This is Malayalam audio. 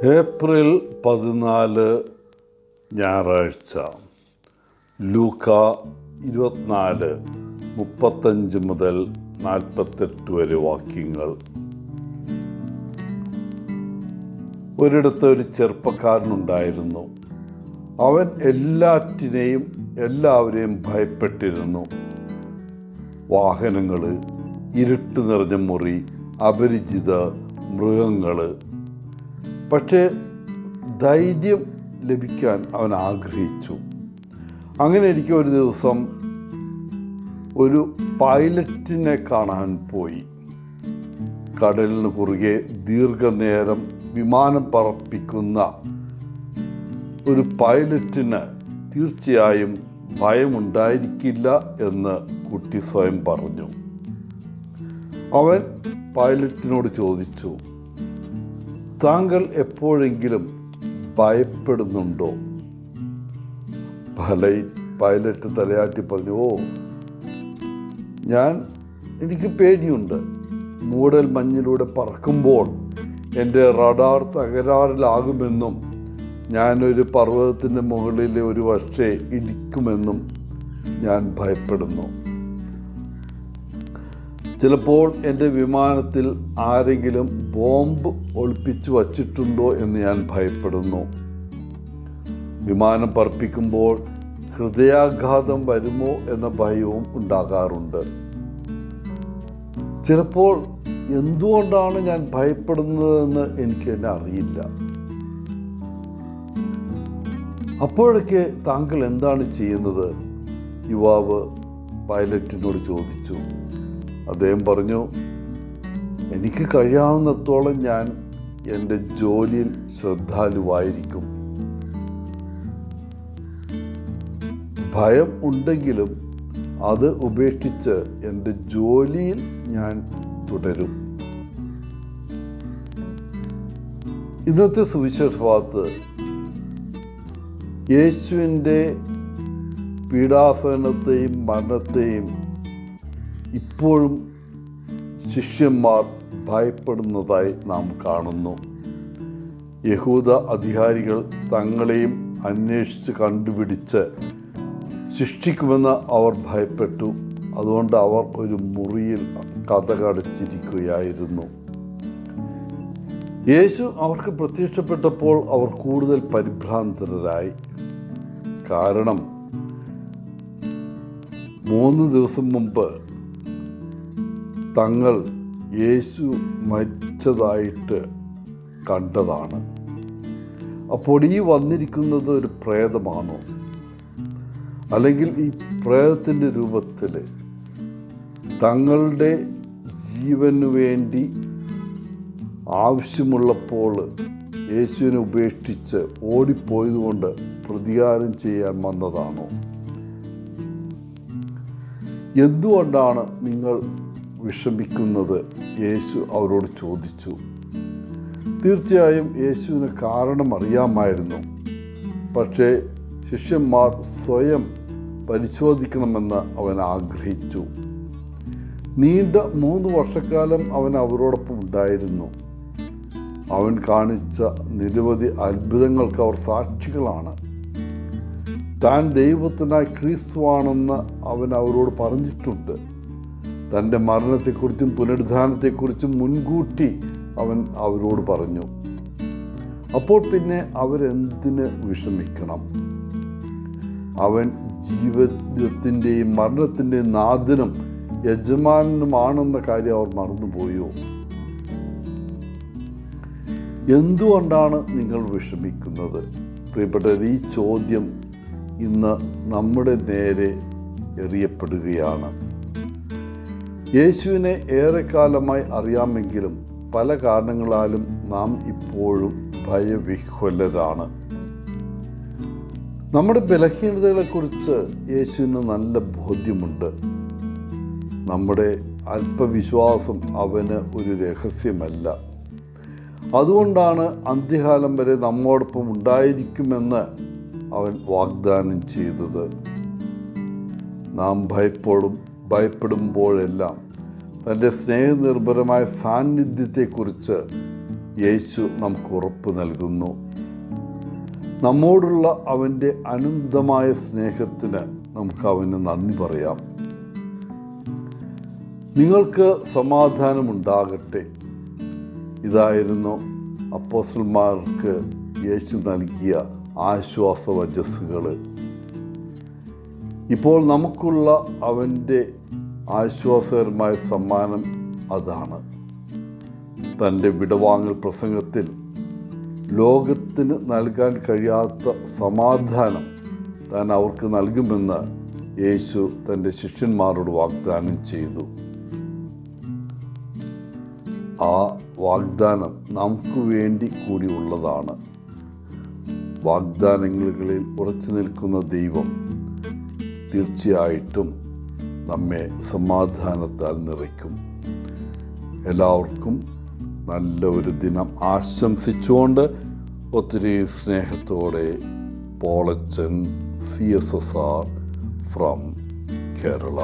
ഏപ്രിൽ 14 ഞായറാഴ്ച. ലൂക്ക 24:35 മുതൽ 48 വരെ വാക്യങ്ങൾ. ഒരിടത്ത് ഒരു ചെറുപ്പക്കാരനുണ്ടായിരുന്നു. അവൻ എല്ലാവരെയും ഭയപ്പെട്ടിരുന്നു. വാഹനങ്ങൾ, ഇരുട്ട് നിറഞ്ഞ മുറി, അപരിചിത മൃഗങ്ങൾ. പക്ഷേ ധൈര്യം ലഭിക്കാൻ അവൻ ആഗ്രഹിച്ചു. അങ്ങനെ എനിക്ക് ഒരു ദിവസം ഒരു പൈലറ്റിനെ കാണാൻ പോയി. കടലിന് കുറുകെ ദീർഘനേരം വിമാനം പറപ്പിക്കുന്ന ഒരു പൈലറ്റിന് തീർച്ചയായും ഭയമുണ്ടായിരിക്കില്ല എന്ന് കുട്ടി സ്വയം പറഞ്ഞു. അവൻ പൈലറ്റിനോട് ചോദിച്ചു, താങ്കൾ എപ്പോഴെങ്കിലും ഭയപ്പെടുന്നുണ്ടോ? പൈലറ്റ് തലയാട്ടി പറഞ്ഞു, എനിക്ക് പേടിയുണ്ട്. മൂടൽ മഞ്ഞിലൂടെ പറക്കുമ്പോൾ എൻ്റെ റഡാർ തകരാറിലാകുമെന്നും ഞാനൊരു പർവ്വതത്തിൻ്റെ മുകളിൽ ഒരു പക്ഷേ ഇടിക്കുമെന്നും ഞാൻ ഭയപ്പെടുന്നു. ചിലപ്പോൾ എൻ്റെ വിമാനത്തിൽ ആരെങ്കിലും ബോംബ് ഒളിപ്പിച്ചു വച്ചിട്ടുണ്ടോ എന്ന് ഞാൻ ഭയപ്പെടുന്നു. വിമാനം പറപ്പിക്കുമ്പോൾ ഹൃദയാഘാതം വരുമോ എന്ന ഭയവും ഉണ്ടാകാറുണ്ട്. ചിലപ്പോൾ എന്തുകൊണ്ടാണ് ഞാൻ ഭയപ്പെടുന്നതെന്ന് എനിക്ക് തന്നെ അറിയില്ല. അപ്പോഴൊക്കെ താങ്കൾ എന്താണ് ചെയ്യുന്നത്? യുവാവ് പൈലറ്റിനോട് ചോദിച്ചു. അദ്ദേഹം പറഞ്ഞു, എനിക്ക് കഴിയാവുന്നിടത്തോളം ഞാൻ എൻ്റെ ജോലിയിൽ ശ്രദ്ധാലുവായിരിക്കും. ഭയം ഉണ്ടെങ്കിലും അത് ഉപേക്ഷിച്ച് എൻ്റെ ജോലിയിൽ ഞാൻ തുടരും. ഇന്നത്തെ സുവിശേഷ ഭാഗത്ത് യേശുവിൻ്റെ പീഡാസഹനത്തെയും മരണത്തെയും ഇപ്പോഴും ശിഷ്യന്മാർ ഭയപ്പെടുന്നതായി നാം കാണുന്നു. യഹൂദ അധികാരികൾ തങ്ങളെയും അന്വേഷിച്ച് കണ്ടുപിടിച്ച് ശിക്ഷിക്കുമെന്ന് അവർ ഭയപ്പെട്ടു. അതുകൊണ്ട് അവർ ഒരു മുറിയിൽ കതകടച്ചിരിക്കുകയായിരുന്നു. യേശു അവർക്ക് പ്രത്യക്ഷപ്പെട്ടപ്പോൾ അവർ കൂടുതൽ പരിഭ്രാന്തരായി. കാരണം 3 ദിവസം മുമ്പ് തങ്ങൾ യേശു മരിച്ചതായിട്ട് കണ്ടതാണ്. അപ്പോൾ ഈ വന്നിരിക്കുന്നത് ഒരു പ്രേതമാണോ? അല്ലെങ്കിൽ ഈ പ്രേതത്തിൻ്റെ രൂപത്തിൽ തങ്ങളുടെ ജീവന് വേണ്ടി ആവശ്യമുള്ളപ്പോൾ യേശുവിനെ ഉപേക്ഷിച്ച് ഓടിപ്പോയതുകൊണ്ട് പ്രതികാരം ചെയ്യാൻ വന്നതാണോ? എന്തുകൊണ്ടാണ് നിങ്ങൾ വിഷമിക്കുന്നത്? യേശു അവരോട് ചോദിച്ചു. തീർച്ചയായും യേശുവിന് കാരണം അറിയാമായിരുന്നു. പക്ഷേ ശിഷ്യന്മാർ സ്വയം പരിശോധിക്കണമെന്ന് അവൻ ആഗ്രഹിച്ചു. നീണ്ട 3 വർഷക്കാലം അവൻ അവരോടൊപ്പം ഉണ്ടായിരുന്നു. അവൻ കാണിച്ച നിരവധി അത്ഭുതങ്ങൾക്ക് അവർ സാക്ഷികളാണ്. താൻ ദൈവത്തിനായി ക്രിസ്തുവാണെന്ന് അവൻ അവരോട് പറഞ്ഞിട്ടുണ്ട്. തൻ്റെ മരണത്തെക്കുറിച്ചും പുനരുദ്ധാനത്തെക്കുറിച്ചും മുൻകൂട്ടി അവൻ അവരോട് പറഞ്ഞു. അപ്പോൾ പിന്നെ അവരെന്തിന് വിഷമിക്കണം? അവൻ ജീവിതത്തിൻ്റെയും മരണത്തിൻ്റെയും നാഥനും യജമാനനുമാണെന്ന കാര്യം അവർ മറന്നുപോയോ? എന്തുകൊണ്ടാണ് നിങ്ങൾ വിഷമിക്കുന്നത്? പ്രിയപ്പെട്ടവർ, ഈ ചോദ്യം ഇന്ന് നമ്മുടെ നേരെ എറിയപ്പെടുകയാണ്. യേശുവിനെ ഏറെക്കാലമായി അറിയാമെങ്കിലും പല കാരണങ്ങളാലും നാം ഇപ്പോഴും ഭയവിഹ്വലരാണ്. നമ്മുടെ ബലഹീനതകളെക്കുറിച്ച് യേശുവിന് നല്ല ബോധ്യമുണ്ട്. നമ്മുടെ അല്പവിശ്വാസം അവന് ഒരു രഹസ്യമല്ല. അതുകൊണ്ടാണ് അന്ത്യകാലം വരെ നമ്മോടൊപ്പം ഉണ്ടായിരിക്കുമെന്ന് അവൻ വാഗ്ദാനം ചെയ്തത്. നാം ഭയപ്പെടുമ്പോഴെല്ലാം തൻ്റെ സ്നേഹനിർഭരമായ സാന്നിധ്യത്തെക്കുറിച്ച് യേശു നമുക്ക് ഉറപ്പ് നൽകുന്നു. നമ്മോടുള്ള അവൻ്റെ അനന്തമായ സ്നേഹത്തിന് നമുക്ക് അവന് നന്ദി പറയാം. നിങ്ങൾക്ക് സമാധാനമുണ്ടാകട്ടെ. ഇതായിരുന്നു അപ്പോസ്തലന്മാർക്ക് യേശു നൽകിയ ആശ്വാസവചസ്സുകൾ. ഇപ്പോൾ നമുക്കുള്ള അവൻ്റെ ആശ്വാസകരമായ സമ്മാനം അതാണ്. തൻ്റെ വിടവാങ്ങൽ പ്രസംഗത്തിൽ ലോകത്തിന് നൽകാൻ കഴിയാത്ത സമാധാനം താൻ അവർക്ക് നൽകുമെന്ന് യേശു തൻ്റെ ശിഷ്യന്മാരോട് വാഗ്ദാനം ചെയ്തു. ആ വാഗ്ദാനം നമുക്ക് വേണ്ടി കൂടി ഉള്ളതാണ്. വാഗ്ദാനങ്ങളിൽ ഉറച്ചു നിൽക്കുന്ന ദൈവം തീർച്ചയായിട്ടും നമ്മെ സമാധാനത്താൽ നിറയ്ക്കും. എല്ലാവർക്കും നല്ല ഒരു ദിനം ആശംസിച്ചുകൊണ്ട് ഒത്തിരി സ്നേഹത്തോടെ പോളച്ചൻ CSSR ഫ്രം കേരള.